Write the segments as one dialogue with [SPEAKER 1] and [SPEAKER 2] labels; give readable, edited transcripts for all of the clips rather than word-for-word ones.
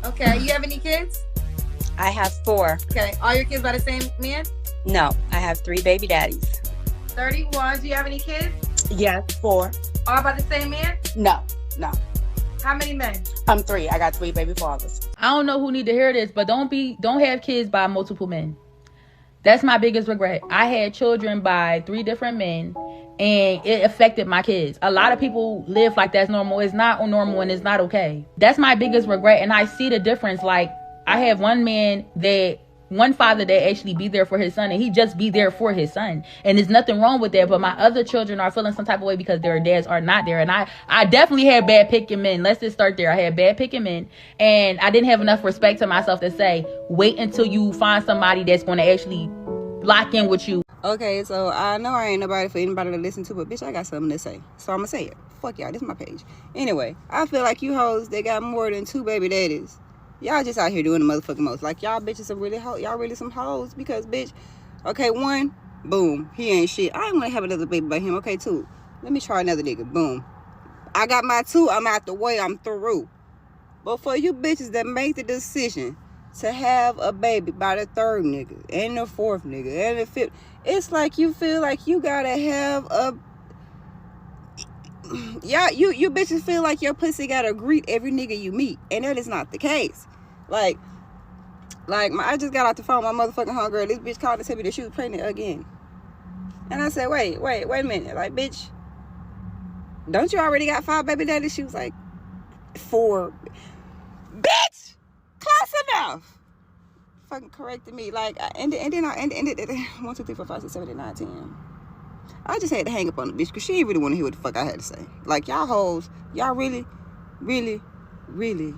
[SPEAKER 1] Okay. You have any kids?
[SPEAKER 2] I have 4.
[SPEAKER 1] Okay. All your kids by the same man?
[SPEAKER 2] No, I have 3 baby daddies.
[SPEAKER 1] 31. Do you have any kids?
[SPEAKER 3] Yes, 4.
[SPEAKER 1] All by the same man?
[SPEAKER 3] No.
[SPEAKER 1] How many men?
[SPEAKER 3] I'm 3. I got 3 baby fathers.
[SPEAKER 4] I don't know who need to hear this, but don't have kids by multiple men. That's my biggest regret. I had children by 3 different men, and it affected my kids. A lot of people live like that's normal. It's not normal, and it's not okay. That's my biggest regret, and I see the difference. Like, I have one father that actually be there for his son, and he just be there for his son, and there's nothing wrong with that. But my other children are feeling some type of way because their dads are not there. And I definitely had bad picking men. Let's just start there. I had bad picking men, and I didn't have enough respect to myself to say, wait until you find somebody that's going to actually lock in with you.
[SPEAKER 5] Okay, so I know I ain't nobody for anybody to listen to, but bitch, I got something to say, so I'm gonna say it. Fuck y'all, this is my page. Anyway, I feel like you hoes, they got more than 2 baby daddies. Y'all just out here doing the motherfucking most. Like, y'all bitches are really y'all really some hoes. Because, bitch, okay, 1, boom, he ain't shit. I ain't gonna have another baby by him. Okay, 2, let me try another nigga. Boom, I got my 2. I'm out the way. I'm through. But for you bitches that make the decision to have a baby by the 3rd nigga and the 4th nigga and the 5th, it's like you feel like you gotta have a... Yeah, you bitches feel like your pussy gotta greet every nigga you meet, and that is not the case. Like I just got off the phone with my motherfucking homegirl. This bitch called and told me that she was pregnant again, and I said, wait a minute, like, bitch, don't you already got 5 baby daddies? She was like, 4. Bitch, close enough. Fucking corrected me. Like, and then I ended it 1, 2, 3, 4, 5, 6, 7, 8, 9, 10. I just had to hang up on the bitch because she didn't really want to hear what the fuck I had to say. Like, y'all hoes, y'all really, really, really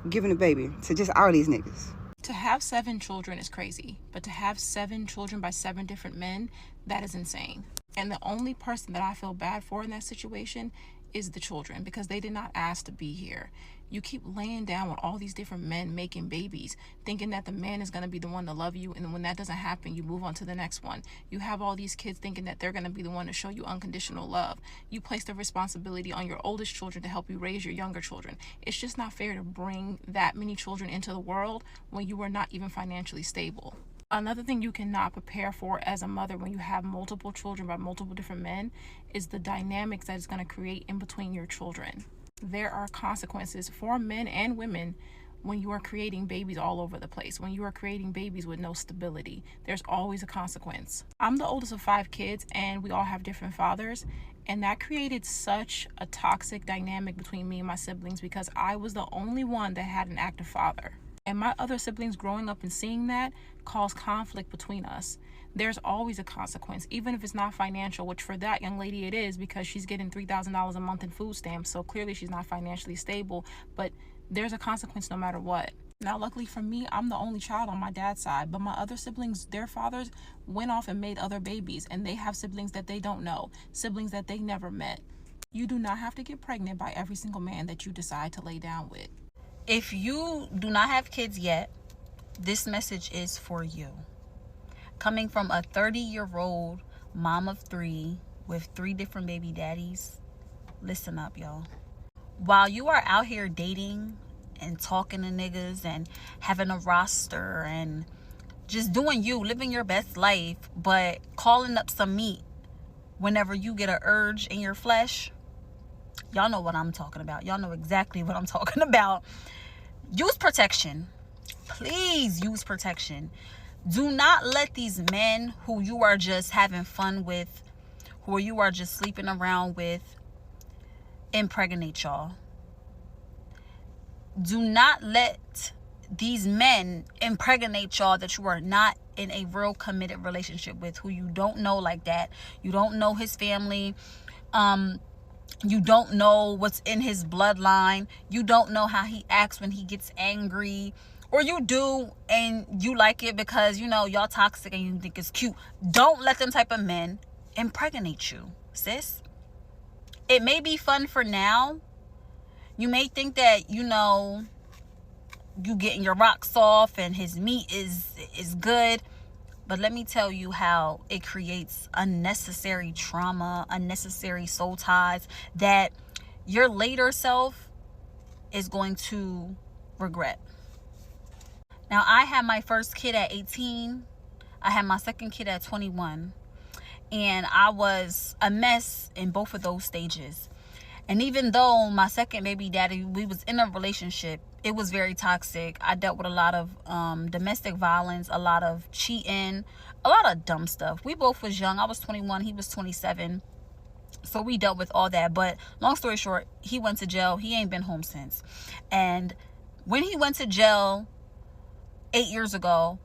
[SPEAKER 5] giving a baby to just all these niggas.
[SPEAKER 6] To have 7 children is crazy, but to have 7 children by 7 different men, that is insane. And the only person that I feel bad for in that situation is the children, because they did not ask to be here. You keep laying down with all these different men making babies, thinking that the man is going to be the one to love you, and when that doesn't happen, you move on to the next one. You have all these kids thinking that they're going to be the one to show you unconditional love. You place the responsibility on your oldest children to help you raise your younger children. It's just not fair to bring that many children into the world when you are not even financially stable. Another thing you cannot prepare for as a mother when you have multiple children by multiple different men is the dynamics that it's going to create in between your children. There are consequences for men and women when you are creating babies all over the place. When you are creating babies with no stability, there's always a consequence. I'm the oldest of 5 kids, and we all have different fathers. And that created such a toxic dynamic between me and my siblings because I was the only one that had an active father. And my other siblings growing up and seeing that caused conflict between us. There's always a consequence, even if it's not financial, which for that young lady it is because she's getting $3,000 a month in food stamps. So clearly she's not financially stable, but there's a consequence no matter what. Now, luckily for me, I'm the only child on my dad's side, but my other siblings, their fathers went off and made other babies, and they have siblings that they don't know, siblings that they never met. You do not have to get pregnant by every single man that you decide to lay down with.
[SPEAKER 7] If you do not have kids yet, this message is for you. Coming from a 30-year-old mom of 3 with 3 different baby daddies, listen up, y'all. While you are out here dating and talking to niggas and having a roster and just doing you, living your best life, but calling up some meat whenever you get an urge in your flesh, y'all know what I'm talking about. Y'all know exactly what I'm talking about. Use protection. Please use protection. Do not let these men who you are just having fun with, who you are just sleeping around with, impregnate y'all. Do not let these men impregnate y'all that you are not in a real committed relationship with, who you don't know like that. You don't know his family. You don't know what's in his bloodline. You don't know how he acts when he gets angry. Or you do and you like it because, you know, y'all toxic and you think it's cute. Don't let them type of men impregnate you, sis. It may be fun for now. You may think that, you know, you getting your rocks off and his meat is good. But let me tell you how it creates unnecessary trauma, unnecessary soul ties that your later self is going to regret. Now, I had my first kid at 18. I had my second kid at 21. And I was a mess in both of those stages. And even though my second baby daddy, we was in a relationship, it was very toxic. I dealt with a lot of domestic violence, a lot of cheating, a lot of dumb stuff. We both was young. I was 21, he was 27. So we dealt with all that. But long story short, he went to jail. He ain't been home since. And when he went to jail 8 years ago,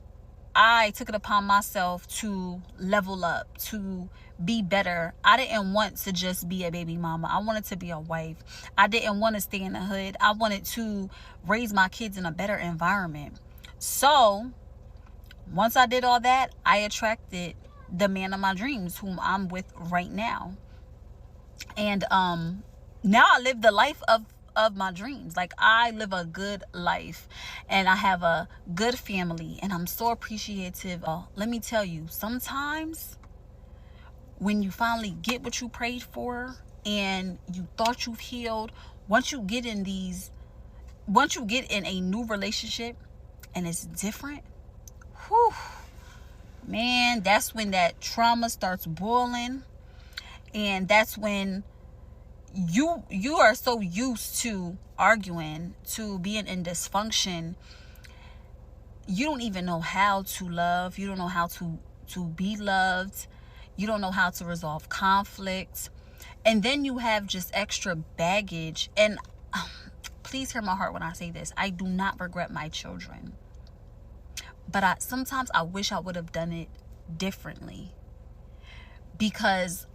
[SPEAKER 7] I took it upon myself to level up, to be better. I didn't want to just be a baby mama. I wanted to be a wife. I didn't want to stay in the hood. I wanted to raise my kids in a better environment. So once I did all that, I attracted the man of my dreams, whom I'm with right now. And now I live the life of my dreams. Like, I live a good life and I have a good family, and I'm so appreciative. Let me tell you, sometimes when you finally get what you prayed for and you thought you've healed, once you get in a new relationship and it's different, whew, man, that's when that trauma starts boiling. And that's when you are so used to arguing, to being in dysfunction, you don't even know how to love. You don't know how to be loved. You don't know how to resolve conflict. And then you have just extra baggage. And please hear my heart when I say this. I do not regret my children. But sometimes I wish I would have done it differently. Because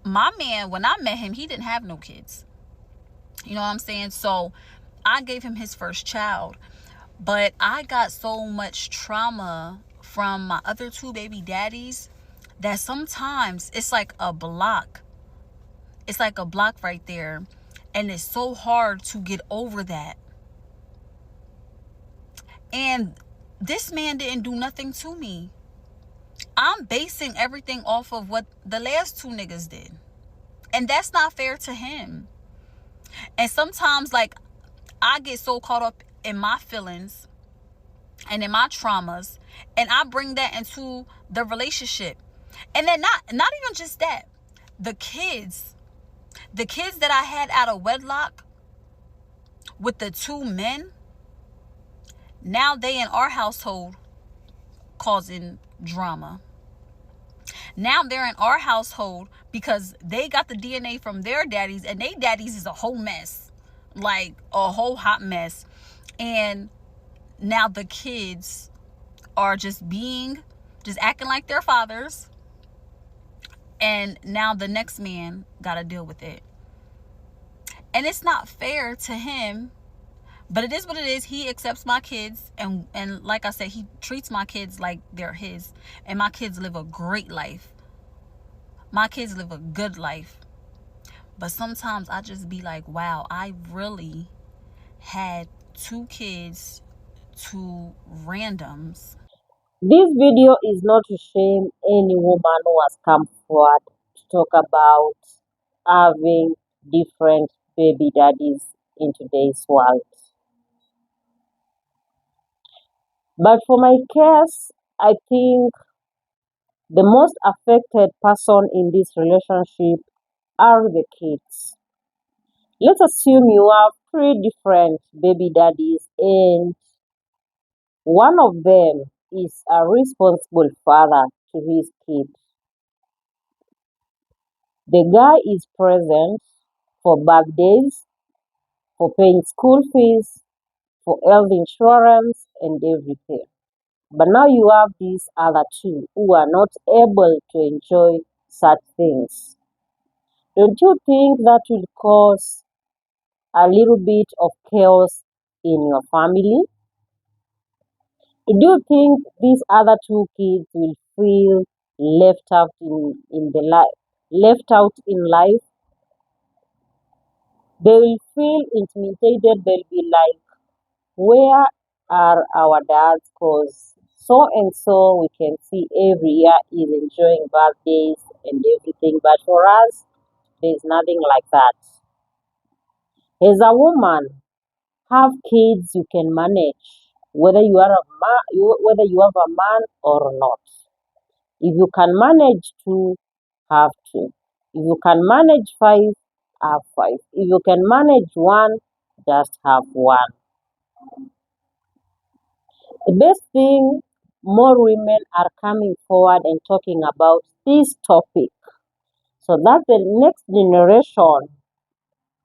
[SPEAKER 7] my man, when I met him, he didn't have no kids. You know what I'm saying? So I gave him his first child. But I got so much trauma from my other two baby daddies that sometimes it's like a block. It's like a block right there. And it's so hard to get over that. And this man didn't do nothing to me. I'm basing everything off of what the last two niggas did. And that's not fair to him. And sometimes, like, I get so caught up in my feelings and in my traumas, and I bring that into the relationship. And then not even just that. The kids that I had out of wedlock with the two men, now they in our household causing drama. Now they're in our household because they got the DNA from their daddies, and their daddies is a whole mess. Like a whole hot mess. And now the kids are just acting like their fathers. And now the next man got to deal with it. And it's not fair to him, but it is what it is. He accepts my kids, and like I said, he treats my kids like they're his. And my kids live a great life. My kids live a good life. But sometimes I just be like, wow, I really had two kids, two randoms.
[SPEAKER 8] This video is not to shame any woman who has come forward to talk about having different baby daddies in today's world. But for my case, I think the most affected person in this relationship are the kids. Let's assume you have three different baby daddies, and one of them is a responsible father to his kids. The guy is present for birthdays, for paying school fees, for health insurance, and everything. But now you have these other two who are not able to enjoy such things. Don't you think that will cause a little bit of chaos in your family? Do you think these other two kids will feel left out in the life, left out in life? They will feel intimidated. They'll be like, where are our dads? Because so and so we can see every year is enjoying birthdays and everything. But for us, there's nothing like that. As a woman, have kids you can manage, whether you are a whether you have a man or not. If you can manage two, have two. If you can manage five, have five. If you can manage one, just have one. The best thing, more women are coming forward and talking about this topic so that the next generation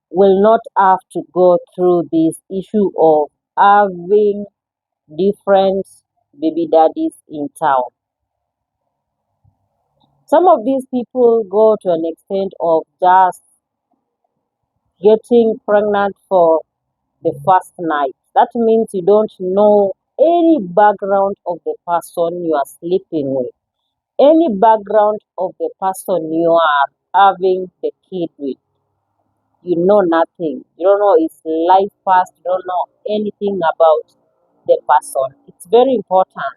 [SPEAKER 8] will not have to go through this issue of having different baby daddies in town. Some of these people go to an extent of just getting pregnant for the first night. That means you don't know any background of the person you are sleeping with, any background of the person you are having the kid with. You know nothing. You don't know his life past. You don't know anything about the person. It's very important.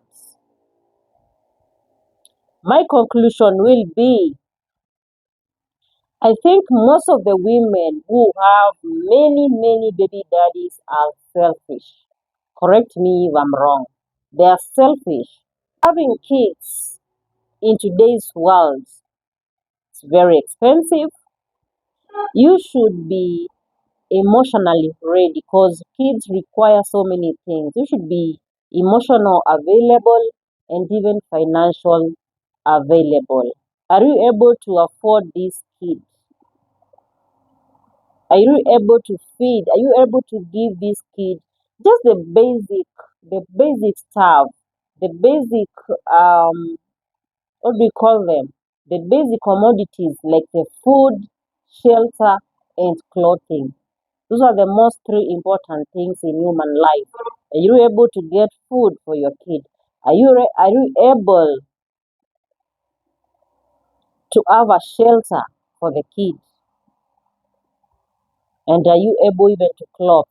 [SPEAKER 8] My conclusion will be, I think most of the women who have many baby daddies are selfish. Correct me if I'm wrong. They are selfish. Having kids in today's world is very expensive. You should be emotionally ready because kids require so many things. You should be emotional available and even financial available. Are you able to afford these kids? Are you able to feed? Are you able to give these kids just the basic stuff, the basic what do we call them? The basic commodities like the food, shelter, and clothing. Those are the most three important things in human life. Are you able to get food for your kid? Are you able to have a shelter for the kid? And are you able even to clothe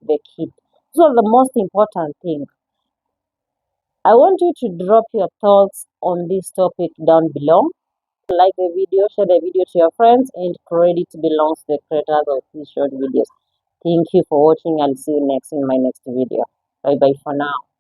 [SPEAKER 8] the kid? Those are the most important things. I want you to drop your thoughts on this topic down below. Like the video, share the video to your friends, and credit belongs to the creators of these short videos. Thank you for watching. I'll see you next in my next video. Bye bye for now.